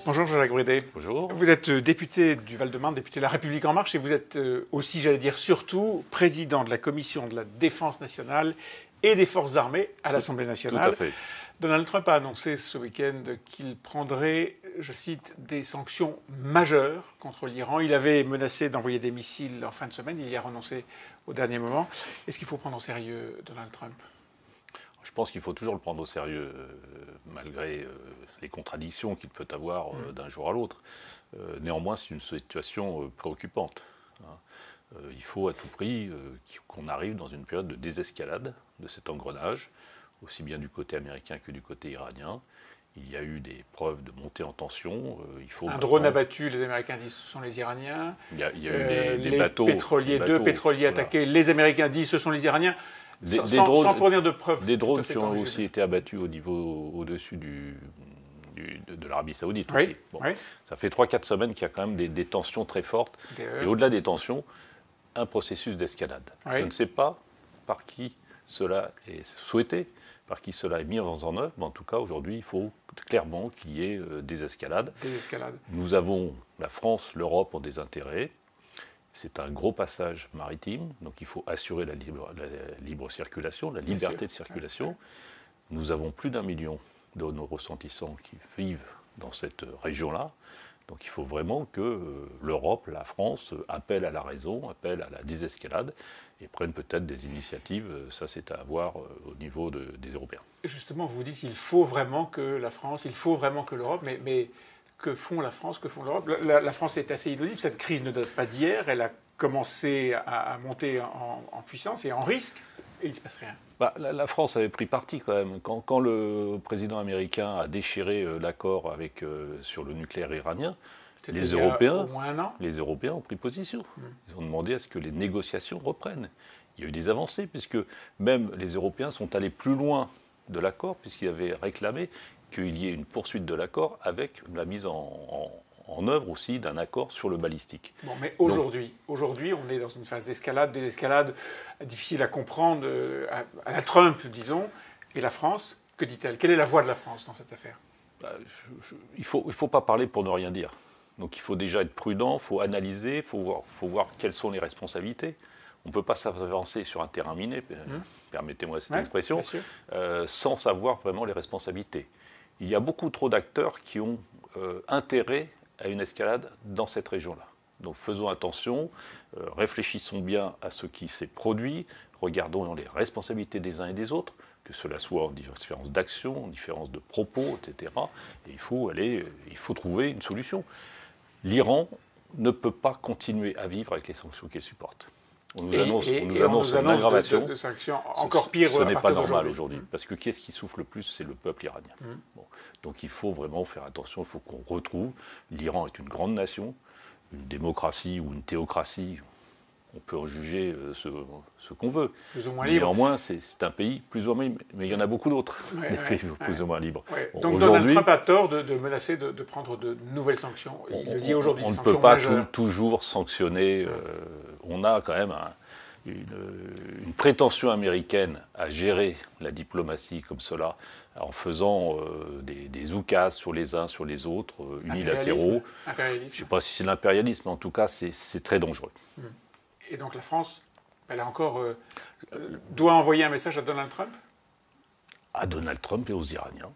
Bonjour Jean-Jacques Brédet. Bonjour. Vous êtes député du Val-de-Marne, député de La République En Marche, et vous êtes aussi, j'allais dire surtout, président de la Commission de la Défense nationale et des Forces armées à l'Assemblée nationale. Tout à fait. Donald Trump a annoncé ce week-end qu'il prendrait, je cite, des sanctions majeures contre l'Iran. Il avait menacé d'envoyer des missiles en fin de semaine, il y a renoncé au dernier moment. Est-ce qu'il faut prendre au sérieux Donald Trump ? Je pense qu'il faut toujours le prendre au sérieux, malgré les contradictions qu'il peut avoir d'un jour à l'autre. Néanmoins, c'est une situation préoccupante. Il faut à tout prix qu'on arrive dans une période de désescalade de cet engrenage, aussi bien du côté américain que du côté iranien. Il y a eu des preuves de montée en tension. Un drone abattu, les Américains disent ce sont les Iraniens. Il y a eu des bateaux. Deux pétroliers attaqués, les Américains disent ce sont les Iraniens. Sans fournir de preuves. Des drones qui ont aussi été abattus au-dessus de l'Arabie Saoudite aussi. Bon, oui. Ça fait 3-4 semaines qu'il y a quand même des tensions très fortes. Et au-delà des tensions, un processus d'escalade. Oui. Je ne sais pas par qui cela est souhaité, par qui cela est mis en œuvre, mais en tout cas, aujourd'hui, il faut clairement qu'il y ait des escalades. Nous avons, la France, l'Europe ont des intérêts. C'est un gros passage maritime, donc il faut assurer la libre circulation, la liberté de circulation. Nous avons plus d'1 million de nos ressentissants qui vivent dans cette région-là. Donc il faut vraiment que l'Europe, la France, appellent à la raison, appellent à la désescalade et prennent peut-être des initiatives. Ça, c'est à voir au niveau des Européens. Et justement, vous dites qu'il faut vraiment que la France, il faut vraiment que l'Europe, mais que font la France, que font l'Europe ? La France est assez inaudible. Cette crise ne date pas d'hier. Elle a commencé à monter en puissance et en risque, et il ne se passe rien. La France avait pris parti quand même. Quand le président américain a déchiré l'accord sur le nucléaire iranien, les Européens ont pris position. Ils ont demandé à ce que les négociations reprennent. Il y a eu des avancées, puisque même les Européens sont allés plus loin de l'accord, puisqu'ils avaient réclamé qu'il y ait une poursuite de l'accord avec la mise en œuvre aussi d'un accord sur le balistique. Bon, mais aujourd'hui, on est dans une phase d'escalade, des escalades difficiles à comprendre, à la Trump, disons, et la France, que dit-elle ? Quelle est la voix de la France dans cette affaire ? Il faut pas parler pour ne rien dire. Donc il faut déjà être prudent, il faut analyser, il faut voir quelles sont les responsabilités. On ne peut pas s'avancer sur un terrain miné, permettez-moi cette expression, sans savoir vraiment les responsabilités. Il y a beaucoup trop d'acteurs qui ont intérêt à une escalade dans cette région-là. Donc faisons attention, réfléchissons bien à ce qui s'est produit, regardons les responsabilités des uns et des autres, que cela soit en différence d'action, en différence de propos, etc. Et il faut trouver une solution. L'Iran ne peut pas continuer à vivre avec les sanctions qu'il supporte. On nous annonce une aggravation de sanctions encore pires. Ce n'est pas normal aujourd'hui, parce que qui est-ce qui souffre le plus ? C'est le peuple iranien. Bon. Donc il faut vraiment faire attention, il faut qu'on retrouve. L'Iran est une grande nation, une démocratie ou une théocratie. On peut en juger ce qu'on veut. Plus ou moins libre. Néanmoins, c'est un pays plus ou moins libre, mais il y en a beaucoup d'autres, des pays plus ou moins libres. Bon, donc Donald Trump a tort de menacer de prendre de nouvelles sanctions. Il le dit aujourd'hui. On ne peut pas toujours sanctionner. On a quand même une prétention américaine à gérer la diplomatie comme cela, en faisant des oukases sur les uns, sur les autres, unilatéraux. Je ne sais pas si c'est l'impérialisme, mais en tout cas, c'est très dangereux. Et donc la France, elle a encore doit envoyer un message à Donald Trump ? À Donald Trump et aux Iraniens.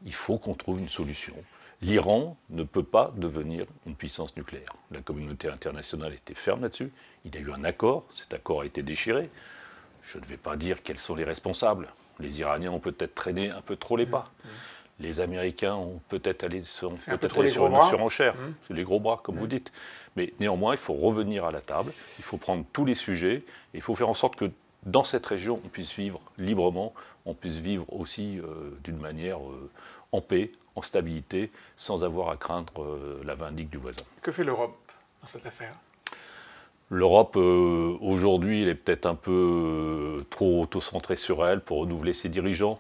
Il faut qu'on trouve une solution. L'Iran ne peut pas devenir une puissance nucléaire. La communauté internationale était ferme là-dessus. Il y a eu un accord. Cet accord a été déchiré. Je ne vais pas dire quels sont les responsables. Les Iraniens ont peut-être traîné un peu trop les pas. Les Américains ont peut-être allé sur une surenchère. C'est les gros bras, comme vous dites. Mais néanmoins, il faut revenir à la table. Il faut prendre tous les sujets. Et il faut faire en sorte que dans cette région, on puisse vivre librement. On puisse vivre aussi d'une manière en paix, en stabilité, sans avoir à craindre la vindicte du voisin. Que fait l'Europe dans cette affaire ? L'Europe, aujourd'hui, elle est peut-être un peu trop auto-centrée sur elle pour renouveler ses dirigeants.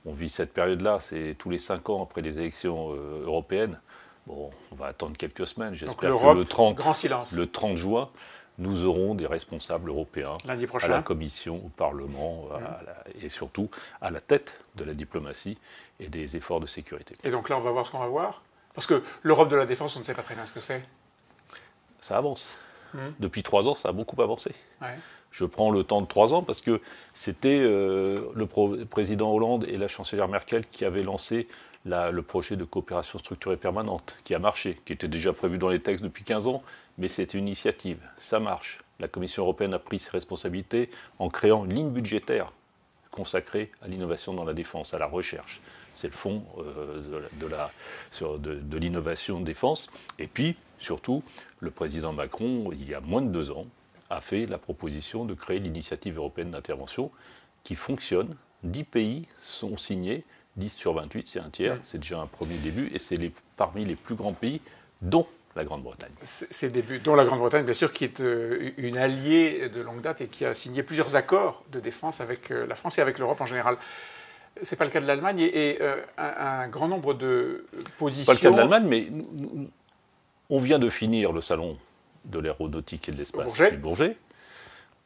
On vit cette période-là, c'est tous les 5 ans après les élections européennes. Bon, on va attendre quelques semaines. J'espère que le 30 juin, nous aurons des responsables européens à la Commission, au Parlement et surtout à la tête de la diplomatie et des efforts de sécurité. Et donc là, on va voir ce qu'on va voir. Parce que l'Europe de la défense, on ne sait pas très bien ce que c'est. Ça avance. Depuis 3 ans, ça a beaucoup avancé. Ouais. Je prends le temps de 3 ans parce que c'était le président Hollande et la chancelière Merkel qui avaient lancé le projet de coopération structurée permanente, qui a marché, qui était déjà prévu dans les textes depuis 15 ans, mais c'est une initiative, ça marche. La Commission européenne a pris ses responsabilités en créant une ligne budgétaire consacrée à l'innovation dans la défense, à la recherche. C'est le fonds de l'innovation de défense. Et puis, surtout, le président Macron, il y a moins de 2 ans, a fait la proposition de créer l'initiative européenne d'intervention qui fonctionne. 10 pays sont signés, 10 sur 28, c'est un tiers, c'est déjà un premier début, et c'est parmi les plus grands pays, dont la Grande-Bretagne. C'est le début, dont la Grande-Bretagne, bien sûr, qui est une alliée de longue date et qui a signé plusieurs accords de défense avec la France et avec l'Europe en général. Ce n'est pas le cas de l'Allemagne et un grand nombre de positions... Pas le cas de l'Allemagne, mais on vient de finir le salon de l'aéronautique et de l'espace du Bourget,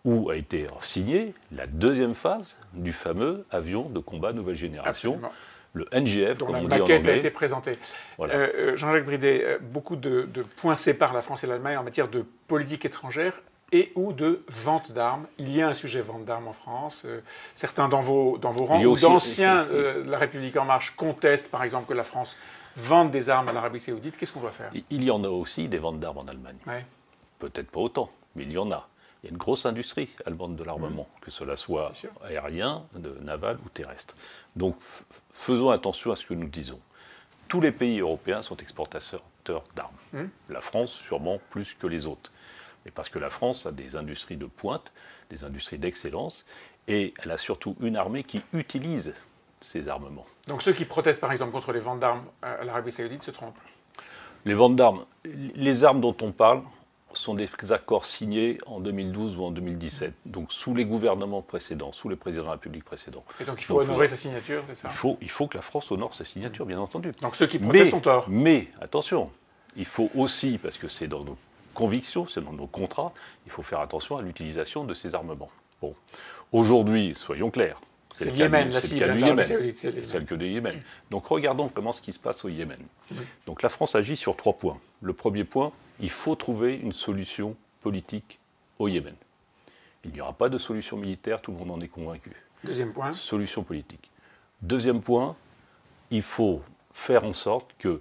où a été signée la 2e phase du fameux avion de combat nouvelle génération, absolument, le NGF, dont comme la on dit en maquette anglais. A été présentée. Voilà. Jean-Jacques Bridet, beaucoup de points séparent la France et l'Allemagne en matière de politique étrangère et ou de vente d'armes. Il y a un sujet vente d'armes en France. Certains dans vos rangs ou d'anciens de la République En Marche contestent, par exemple, que la France vende des armes à l'Arabie Saoudite. Qu'est-ce qu'on doit faire? Il y en a aussi des ventes d'armes en Allemagne. Ouais. Peut-être pas autant, mais il y en a. Il y a une grosse industrie allemande de l'armement, que cela soit aérien, naval ou terrestre. Donc faisons attention à ce que nous disons. Tous les pays européens sont exportateurs d'armes. La France, sûrement plus que les autres. Mais parce que la France a des industries de pointe, des industries d'excellence, et elle a surtout une armée qui utilise ces armements. Donc ceux qui protestent par exemple contre les ventes d'armes à l'Arabie Saoudite se trompent? Les ventes d'armes, les armes dont on parle sont des accords signés en 2012 ou en 2017, donc sous les gouvernements précédents, sous les présidents de la République précédents. Et donc il faut honorer sa signature, c'est ça? Il faut que la France honore sa signature, bien entendu. Donc ceux qui protestent ont tort. Mais attention, il faut aussi, parce que c'est dans nos convictions, c'est dans nos contrats, il faut faire attention à l'utilisation de ces armements. Bon, aujourd'hui, soyons clairs. C'est le Yémen, la cible de l'Arabie Saoudite. C'est celle que du Yémen. Donc regardons vraiment ce qui se passe au Yémen. Donc la France agit sur 3 points. Le premier point, il faut trouver une solution politique au Yémen. Il n'y aura pas de solution militaire, tout le monde en est convaincu. Deuxième point. Solution politique. Deuxième point, il faut faire en sorte que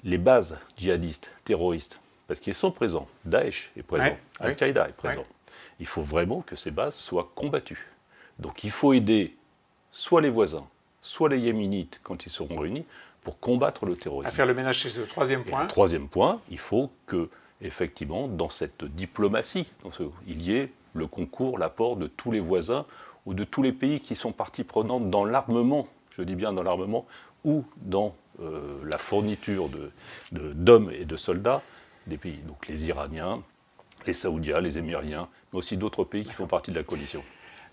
les bases djihadistes, terroristes, parce qu'ils sont présents, Daesh est présent, Al-Qaïda est présent, il faut vraiment que ces bases soient combattues. Donc il faut aider soit les voisins, soit les Yéménites, quand ils seront réunis, pour combattre le terrorisme. À faire le ménage chez eux. Troisième point. Et le troisième point, il faut que, effectivement, dans cette diplomatie, il y ait le concours, l'apport de tous les voisins ou de tous les pays qui sont partie prenante dans l'armement, je dis bien dans l'armement, ou dans la fourniture d'hommes et de soldats des pays. Donc les Iraniens, les Saoudiens, les Émiriens, mais aussi d'autres pays qui font partie de la coalition.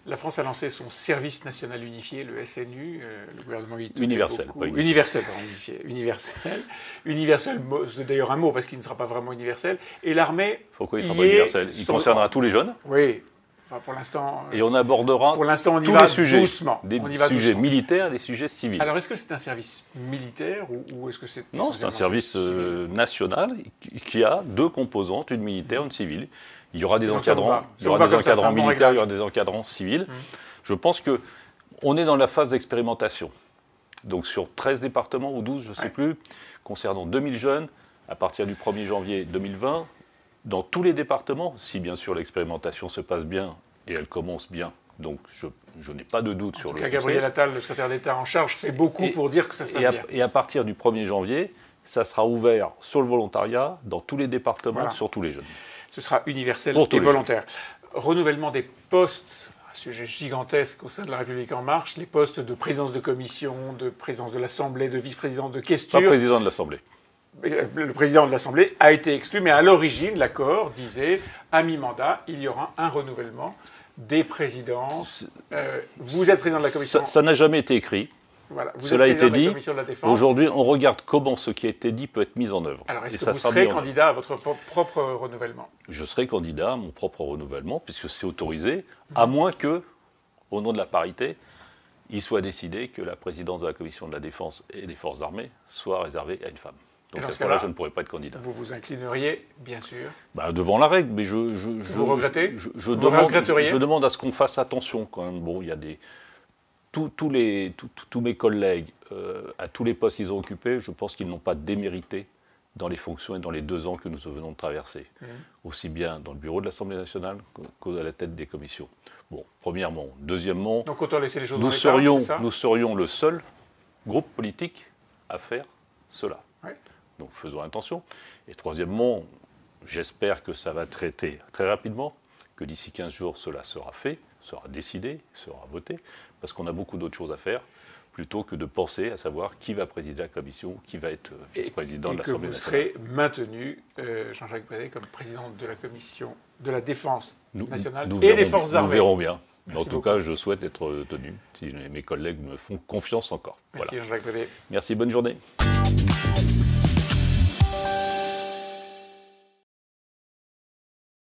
La France a lancé son service national unifié, le SNU, le gouvernement universel, pas universel, pardon, unifié, universel, c'est d'ailleurs un mot parce qu'il ne sera pas vraiment universel. Et l'armée. Pourquoi il ne sera pas universel? Il concernera tous les jeunes. Oui. Enfin, pour l'instant. Et on abordera pour l'instant, on y tous va les sujets, doucement. Des sujets militaires et des sujets civils. Alors, est-ce que c'est un service militaire ou est-ce que c'est. Non, c'est un service national qui a 2 composantes, une militaire, une civile. Il y aura des encadrants, militaires, il y aura des encadrants civils. Je pense qu'on est dans la phase d'expérimentation. Donc sur 13 départements ou 12, je ne sais plus, concernant 2000 jeunes, à partir du 1er janvier 2020, dans tous les départements, si bien sûr l'expérimentation se passe bien et elle commence bien, donc je n'ai pas de doute sur le succès. Gabriel Attal, le secrétaire d'État en charge, fait beaucoup pour dire que ça se passe bien. Et à partir du 1er janvier, ça sera ouvert sur le volontariat, dans tous les départements, sur tous les jeunes. Ce sera universel et volontaire. Renouvellement des postes, un sujet gigantesque au sein de la République En Marche, les postes de présidence de commission, de présidence de l'Assemblée, de vice-présidence de questure. Pas président de l'Assemblée. Le président de l'Assemblée a été exclu, mais à l'origine, l'accord disait, à mi-mandat, il y aura un renouvellement des présidences. Vous êtes président de la commission. Ça n'a jamais été écrit. Voilà. Cela a été dit. Aujourd'hui, on regarde comment ce qui a été dit peut être mis en œuvre. Alors, est-ce que vous serez candidat à votre propre renouvellement? Je serai candidat à mon propre renouvellement, puisque c'est autorisé, à moins que, au nom de la parité, il soit décidé que la présidence de la Commission de la Défense et des Forces armées soit réservée à une femme. Donc à ce moment-là, je ne pourrais pas être candidat. Vous vous inclineriez, bien sûr. Devant la règle, mais vous regrettez je demande à ce qu'on fasse attention quand même. Bon, il y a tous mes collègues, à tous les postes qu'ils ont occupés, je pense qu'ils n'ont pas démérité dans les fonctions et dans les 2 ans que nous venons de traverser. Aussi bien dans le bureau de l'Assemblée nationale qu'à la tête des commissions. Bon, premièrement. Deuxièmement, donc autant laisser les choses nous serions le seul groupe politique à faire cela. Ouais. Donc faisons attention. Et troisièmement, j'espère que ça va traiter très rapidement, que d'ici 15 jours cela sera fait, sera décidé, sera voté, parce qu'on a beaucoup d'autres choses à faire, plutôt que de penser à savoir qui va présider la commission, qui va être vice-président de l'Assemblée nationale. Et que vous serez maintenu, Jean-Jacques Badet, comme président de la commission de la Défense nationale et des Forces armées. Nous verrons bien. Merci en tout cas, je souhaite être tenu, si mes collègues me font confiance encore. Merci Jean-Jacques Badet. Merci, bonne journée.